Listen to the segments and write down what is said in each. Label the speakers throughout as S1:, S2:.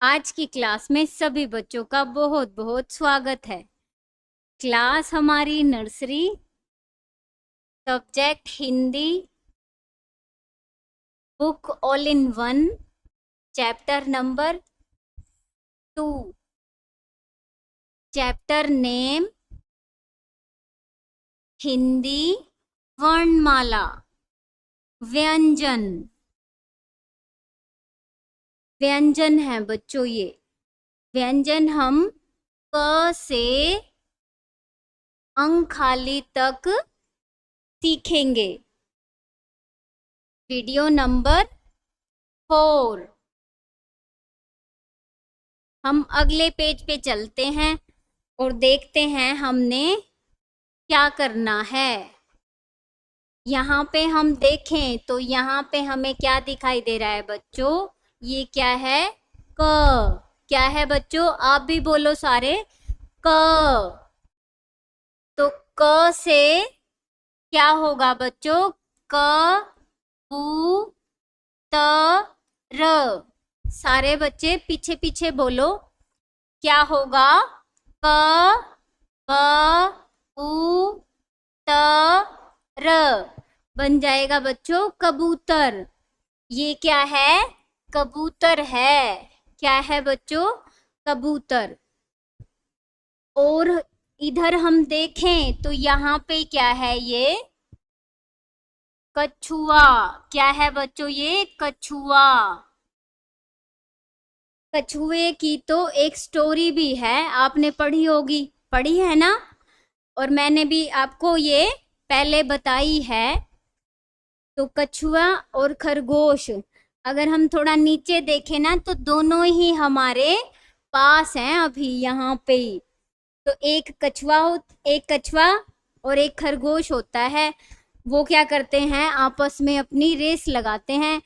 S1: आज की क्लास में सभी बच्चों का बहुत बहुत स्वागत है। क्लास हमारी nursery, subject Hindi, book all in one, chapter number 2, chapter name Hindi वर्णमाला, व्यंजन। व्यंजन है बच्चों, ये व्यंजन हम क से अंखाली तक सीखेंगे। Video number 4। हम अगले पेज पे चलते हैं और देखते हैं हमने क्या करना है। यहाँ पे हम देखें तो यहाँ पे हमें क्या दिखाई दे रहा है बच्चों? ये क्या है? क। क्या है बच्चों? आप भी बोलो सारे, क। तो क से क्या होगा बच्चों? क बू त र। सारे बच्चे पीछे पीछे बोलो, क्या होगा? क ब उ त र बन जाएगा बच्चों कबूतर। ये क्या है? कबूतर है। क्या है बच्चों? कबूतर। और इधर हम देखें तो यहाँ पे क्या है? ये कछुआ। क्या है बच्चों? ये कछुआ। कछुए की तो एक स्टोरी भी है, आपने पढ़ी होगी, पढ़ी है ना? और मैंने भी आपको ये पहले बताई है। तो कछुआ और खरगोश, अगर हम थोड़ा नीचे देखें ना तो दोनों ही हमारे पास हैं अभी यहाँ पे। तो एक कछुआ और एक खरगोश होता है। वो क्या करते हैं? आपस में अपनी रेस लगाते हैं।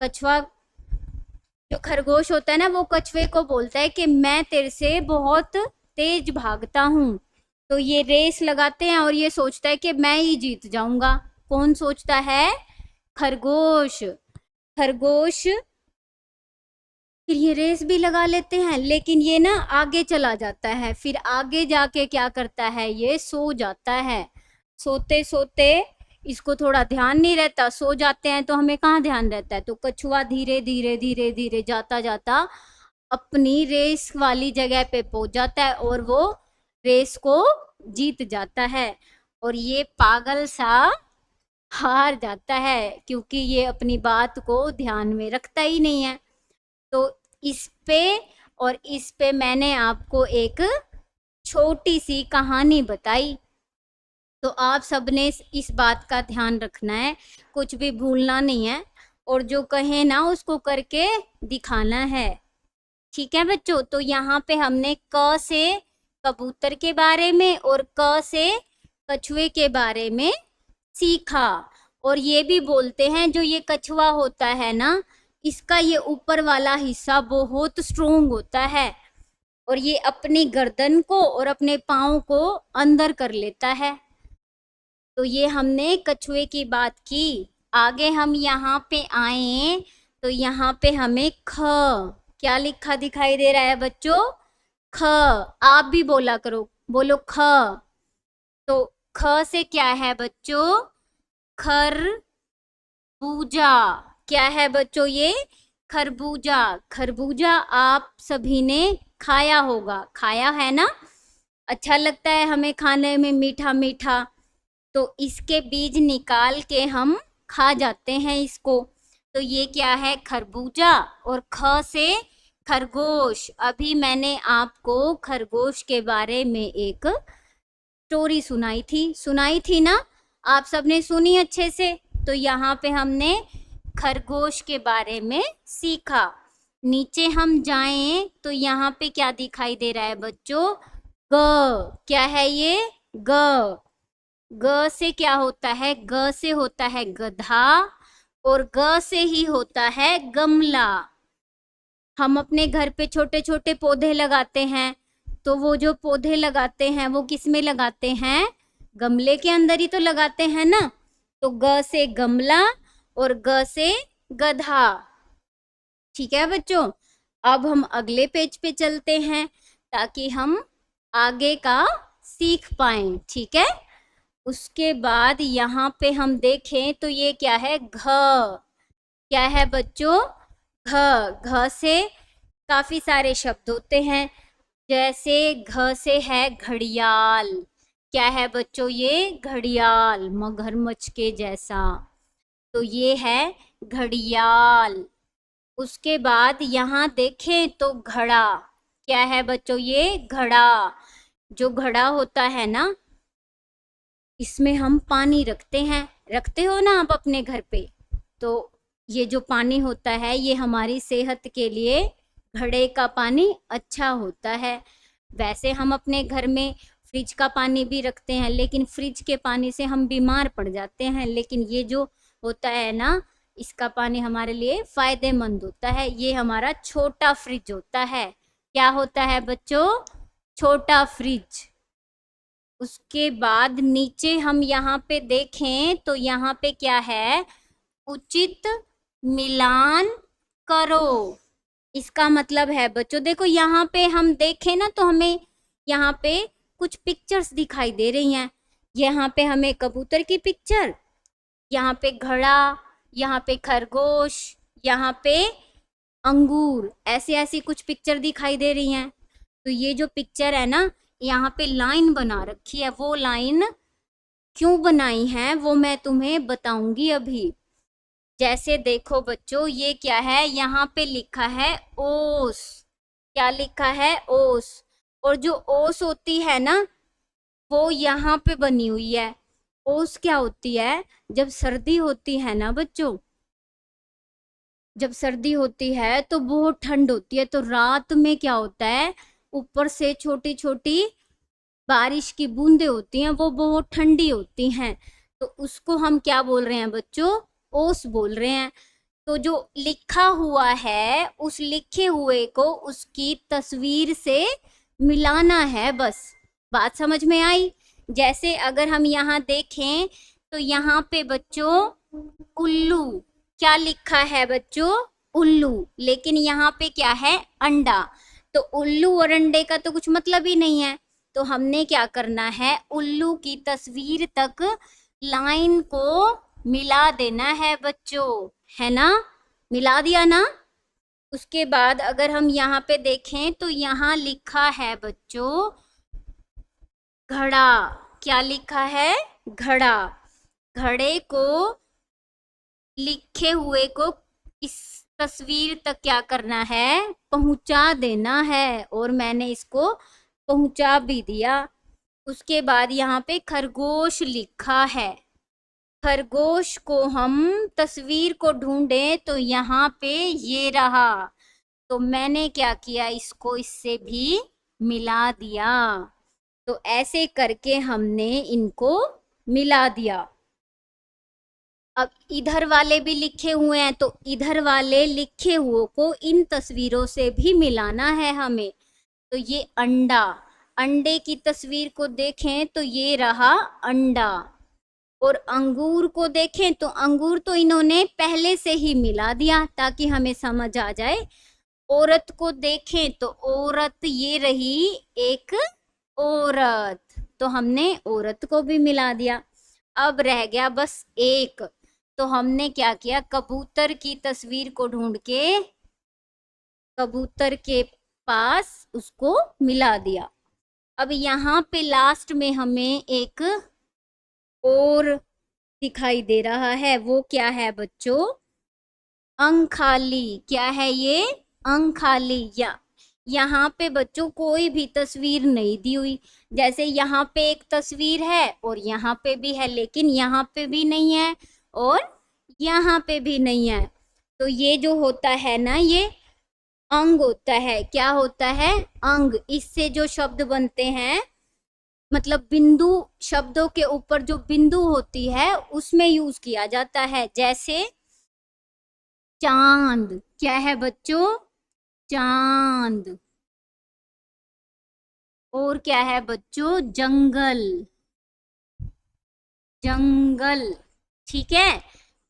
S1: कछुआ, जो खरगोश होता है ना, वो कछुए को बोलता है कि मैं तेरे से बहुत तेज भागता हूँ। तो ये रेस लगाते हैं और ये सोचता है कि मैं ही जीत जाऊंगा। कौन सोचता है? खरगोश। खरगोश फिर ये रेस भी लगा लेते हैं, लेकिन ये ना आगे चला जाता है। फिर आगे जाके क्या करता है? ये सो जाता है। सोते सोते इसको थोड़ा ध्यान नहीं रहता, सो जाते हैं तो हमें कहाँ ध्यान रहता है। तो कछुआ धीरे धीरे धीरे धीरे जाता जाता अपनी रेस वाली जगह पे पहुंच जाता है और वो रेस को जीत जाता है। और ये पागल सा हार जाता है क्योंकि ये अपनी बात को ध्यान में रखता ही नहीं है। तो इस पे मैंने आपको एक छोटी सी कहानी बताई। तो आप सबने इस बात का ध्यान रखना है, कुछ भी भूलना नहीं है, और जो कहे ना उसको करके दिखाना है। ठीक है बच्चों? तो यहाँ पे हमने क से कबूतर के बारे में और क से कछुए के बारे में सीखा। और ये भी बोलते हैं जो ये कछुआ होता है ना, इसका ये ऊपर वाला हिस्सा बहुत स्ट्रोंग होता है और ये अपनी गर्दन को और अपने पाँव को अंदर कर लेता है। तो ये हमने कछुए की बात की। आगे हम यहाँ पे आए तो यहाँ पे हमें ख, क्या लिखा दिखाई दे रहा है बच्चों? ख। आप भी बोला करो, बोलो ख। तो ख से क्या है बच्चों? खरबूजा। क्या है बच्चों? ये खरबूजा। खरबूजा आप सभी ने खाया होगा, खाया है ना? अच्छा लगता है हमें खाने में, मीठा मीठा। तो इसके बीज निकाल के हम खा जाते हैं इसको। तो ये क्या है? खरबूजा। और ख से खरगोश। अभी मैंने आपको खरगोश के बारे में एक स्टोरी सुनाई थी ना? आप सबने सुनी अच्छे से? तो यहाँ पे हमने खरगोश के बारे में सीखा। नीचे हम जाएं तो यहाँ पे क्या दिखाई दे रहा है बच्चों? ग। क्या है ये? ग। ग से क्या होता है? ग से होता है गधा और ग से ही होता है गमला। हम अपने घर पे छोटे छोटे पौधे लगाते हैं, तो वो जो पौधे लगाते हैं वो किस में लगाते हैं? गमले के अंदर ही तो लगाते हैं ना। तो ग से गमला और ग से गधा। ठीक है बच्चों? अब हम अगले पेज पे चलते हैं ताकि हम आगे का सीख पाएं, ठीक है। उसके बाद यहाँ पे हम देखें तो ये क्या है, घ। क्या है बच्चों, घ। घ से काफी सारे शब्द होते हैं, जैसे घ से है घड़ियाल। क्या है बच्चों, ये घड़ियाल, मगरमच्छ के जैसा, तो ये है घड़ियाल। उसके बाद यहाँ देखें तो घड़ा। क्या है बच्चों, ये घड़ा। जो घड़ा होता है ना, इसमें हम पानी रखते हैं, रखते हो ना आप अपने घर पे, तो ये जो पानी होता है ये हमारी सेहत के लिए घड़े का पानी अच्छा होता है। वैसे हम अपने घर में फ्रिज का पानी भी रखते हैं, लेकिन फ्रिज के पानी से हम बीमार पड़ जाते हैं, लेकिन ये जो होता है ना, इसका पानी हमारे लिए फायदेमंद होता है। ये हमारा छोटा फ्रिज होता है। क्या होता है बच्चों, छोटा फ्रिज। उसके बाद नीचे हम यहाँ पे देखें तो यहाँ पे क्या है, उचित मिलान करो। इसका मतलब है बच्चों, देखो यहाँ पे हम देखें ना तो हमें यहाँ पे कुछ पिक्चर्स दिखाई दे रही हैं। यहाँ पे हमें कबूतर की पिक्चर, यहाँ पे घड़ा, यहाँ पे खरगोश, यहाँ पे अंगूर, ऐसी ऐसी कुछ पिक्चर दिखाई दे रही हैं। तो ये जो पिक्चर है ना, यहाँ पे लाइन बना रखी है, वो लाइन क्यों बनाई है वो मैं तुम्हें बताऊंगी अभी। जैसे देखो बच्चों, ये क्या है, यहाँ पे लिखा है ओस। क्या लिखा है, ओस। और जो ओस होती है ना, वो यहाँ पे बनी हुई है। ओस क्या होती है, जब सर्दी होती है ना बच्चों, जब सर्दी होती है तो बहुत ठंड होती है, तो रात में क्या होता है, ऊपर से छोटी छोटी बारिश की बूंदें होती हैं, वो बहुत ठंडी होती हैं, तो उसको हम क्या बोल रहे हैं बच्चों, ओस बोल रहे हैं। तो जो लिखा हुआ है, उस लिखे हुए को उसकी तस्वीर से मिलाना है, बस। बात समझ में आई। जैसे अगर हम यहाँ देखें तो यहाँ पे बच्चों उल्लू, क्या लिखा है बच्चों, उल्लू, लेकिन यहाँ पे क्या है, अंडा। तो उल्लू और अंडे का तो कुछ मतलब ही नहीं है, तो हमने क्या करना है, उल्लू की तस्वीर तक लाइन को मिला देना है बच्चों, है ना। मिला दिया ना। उसके बाद अगर हम यहाँ पे देखें तो यहाँ लिखा है बच्चों घड़ा। क्या लिखा है, घड़ा। घड़े को, लिखे हुए को इस तस्वीर तक क्या करना है, पहुंचा देना है, और मैंने इसको पहुंचा भी दिया। उसके बाद यहाँ पे खरगोश लिखा है। खरगोश को हम तस्वीर को ढूंढे तो यहाँ पे ये रहा, तो मैंने क्या किया, इसको इससे भी मिला दिया। तो ऐसे करके हमने इनको मिला दिया। अब इधर वाले भी लिखे हुए हैं, तो इधर वाले लिखे हुए को इन तस्वीरों से भी मिलाना है हमें। तो ये अंडा, अंडे की तस्वीर को देखें तो ये रहा अंडा, और अंगूर को देखें तो अंगूर तो इन्होंने पहले से ही मिला दिया ताकि हमें समझ आ जाए। औरत को देखें तो औरत ये रही एक औरत, तो हमने औरत को भी मिला दिया। अब रह गया बस एक, तो हमने क्या किया, कबूतर की तस्वीर को ढूंढ के कबूतर के पास उसको मिला दिया। अब यहाँ पे लास्ट में हमें एक और दिखाई दे रहा है, वो क्या है बच्चों, अंगखाली। क्या है ये, अंगखाली। या यहाँ पे बच्चों कोई भी तस्वीर नहीं दी हुई, जैसे यहाँ पे एक तस्वीर है और यहाँ पे भी है, लेकिन यहाँ पे भी नहीं है और यहाँ पे भी नहीं है। तो ये जो होता है ना, ये अंग होता है। क्या होता है, अंग। इससे जो शब्द बनते हैं, मतलब बिंदु, शब्दों के ऊपर जो बिंदु होती है उसमें यूज किया जाता है। जैसे चांद। क्या है बच्चों, चांद। और क्या है बच्चों, जंगल, जंगल। ठीक है,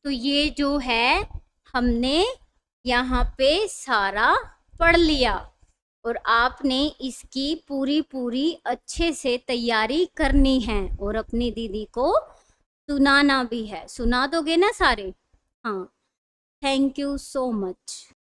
S1: तो ये जो है हमने यहाँ पे सारा पढ़ लिया और आपने इसकी पूरी पूरी अच्छे से तैयारी करनी है और अपनी दीदी को सुनाना भी है। सुना दोगे ना सारे? हाँ, थैंक यू सो मच।